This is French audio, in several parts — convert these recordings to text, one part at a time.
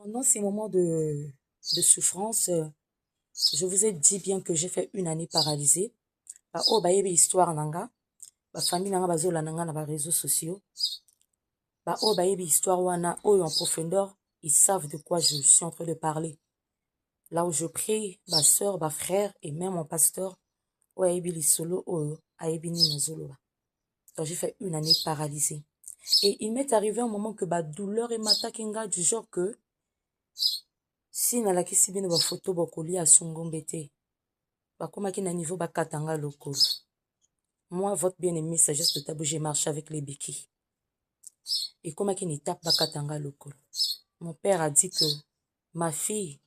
Pendant ces moments de souffrance, je vous ai dit bien que j'ai fait une année paralysée. Oh, bah, il y a histoire nanga. Bah, famille nanga bazola nanga na ba réseaux sociaux. Bah, oh, bah, il y a histoire wana, oh, en profondeur, ils savent de quoi je suis en train de parler. Là où je prie, ma soeur, ma frère et même mon pasteur, ouais, il solo, oh, aibini nazolo. Donc, j'ai fait une année paralysée. Et il m'est arrivé un moment que ma douleur et ma takenga du genre que si nalakisi bino ba photo bokoli à songombete, bakomaki na niveau bakatanga lokolo. Moi, votre bien-aimé sagesse de tabou, j'ai marché avec les béquilles. Et comme qui tape bakatanga lokolo. Mon père a dit que ma fille,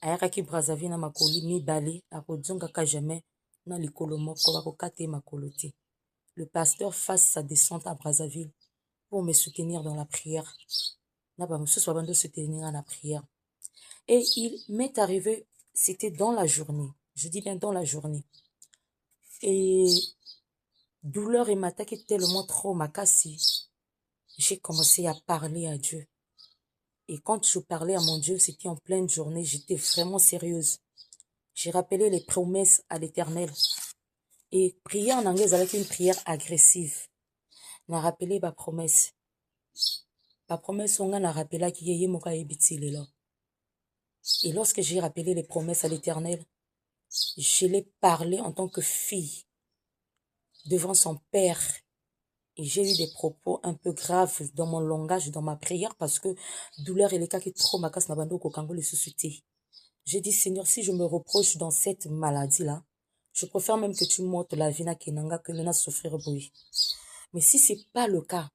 ayakaki Brazzaville na makoli mi balé, a kodjongaka jamais na likolo moko bakokate makolo te. Le pasteur fasse sa descente à Brazzaville pour me soutenir dans la prière. Na ba mususu babando soutenir dans la prière. Et il m'est arrivé, c'était dans la journée. Je dis bien dans la journée. Et douleur et m'attaquait tellement trop, ma cassie. J'ai commencé à parler à Dieu. Et quand je parlais à mon Dieu, c'était en pleine journée, j'étais vraiment sérieuse. J'ai rappelé les promesses à l'Éternel. Et prier en anglais avec une prière agressive. N'a rappelé ma promesse. Ma promesse, on a rappelé qu'il y a moka ebitile là. Et lorsque j'ai rappelé les promesses à l'Éternel, je l'ai parlé en tant que fille devant son père. Et j'ai eu des propos un peu graves dans mon langage, dans ma prière, parce que douleur et les cas qui trop ma casse n'a pas de suscité. J'ai dit, Seigneur, si je me reproche dans cette maladie-là, je préfère même que tu montes la vie na kenanga que l'on a souffrir bruit. Mais si c'est pas le cas,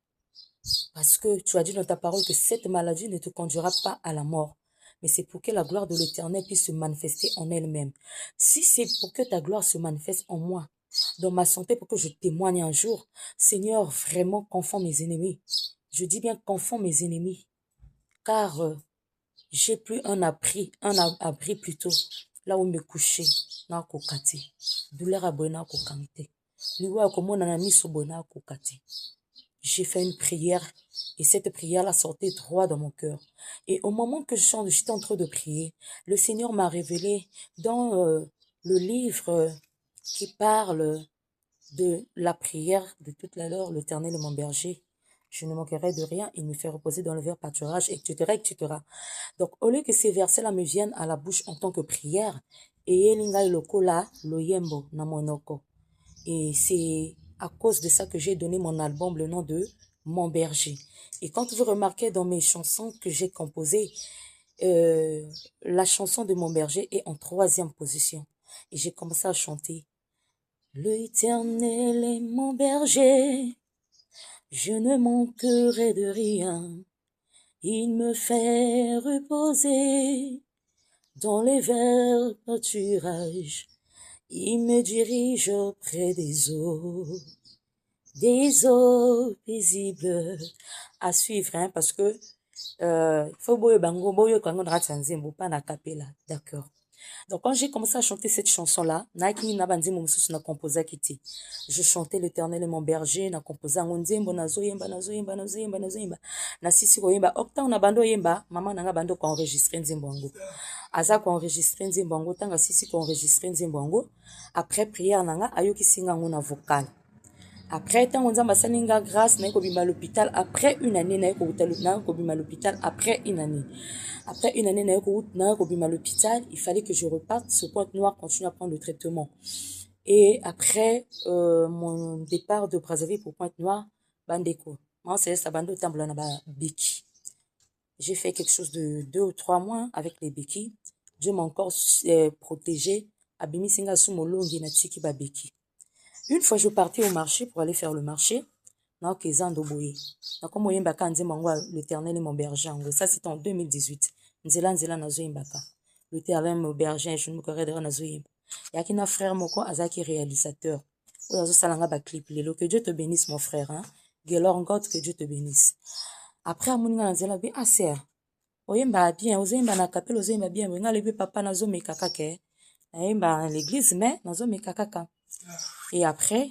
parce que tu as dit dans ta parole que cette maladie ne te conduira pas à la mort, mais c'est pour que la gloire de l'Éternel puisse se manifester en elle-même. Si c'est pour que ta gloire se manifeste en moi, dans ma santé, pour que je témoigne un jour, Seigneur, vraiment confond mes ennemis. Je dis bien confond mes ennemis, car j'ai plus un abri plutôt, là où me coucher, na kokati. Douleur à bona kokante. Liwa komona na miso bona kokati. J'ai fait une prière et cette prière-là sortait droit dans mon cœur. Et au moment que j'étais en train de prier, le Seigneur m'a révélé dans le livre qui parle de la prière de toute la l'heure, l'Éternel est mon berger. Je ne manquerai de rien, il me fait reposer dans le vert pâturage, etc., etc. Donc, au lieu que ces versets-là me viennent à la bouche en tant que prière, et c'est à cause de ça que j'ai donné mon album le nom de Mon berger. Et quand vous remarquez dans mes chansons que j'ai composées, la chanson de Mon berger est en 3e position. Et j'ai commencé à chanter. L'Éternel est mon berger, je ne manquerai de rien. Il me fait reposer dans les verts pâturages. Il me dirige auprès des eaux paisibles. À suivre, hein, parce que faut boye bango boye kango na ratsanzembo pas na capella, d'accord. Donc quand j'ai commencé à chanter cette chanson là, naki na banzimbo mususu na composa kiti. Je chantais l'Éternel est mon berger, na composa ngonzembo na zoyemba na sisi ko yemba octa na bando yemba, maman na nga bando ko enregistrer nzembo ngo. Aza ko enregistrer nzembo ngo tanga sisi ko enregistrer nzembo ngo. Après prière na nga ayoki singa ngo na vocal. Après, tant on a salinga grâce, n'a pas l'hôpital. Après une année, n'a pas l'hôpital. Après une année. Après une année, n'a pas l'hôpital. Il fallait que je reparte. Ce Pointe-Noire continue à prendre le traitement. Et après, mon départ de Brazzaville pour Pointe-Noire, Bandeko. Moi, c'est ça, Bando Tamblana Beki. J'ai fait quelque chose de 2 ou 3 mois avec les béquilles. Dieu m'a encore protégé. Abimi Singa Sumolongi na Tiki Babeki. Une fois, je partais au marché pour aller faire le marché. L'Éternel est mon berger. Ça, c'était en 2018. L'Éternel est mon berger. Je ne me corrais de rien. Il y a un frère moko azaki réalisateur. Que Dieu te bénisse, mon frère. Que Dieu te bénisse. Après, Amouna Nzela bi aser. Oyemba bien, oyemba na kapel, oyemba bien. Wenga lebi papa nazo me kakake. Oyemba l'église, mais nazo me kakaka. Et après,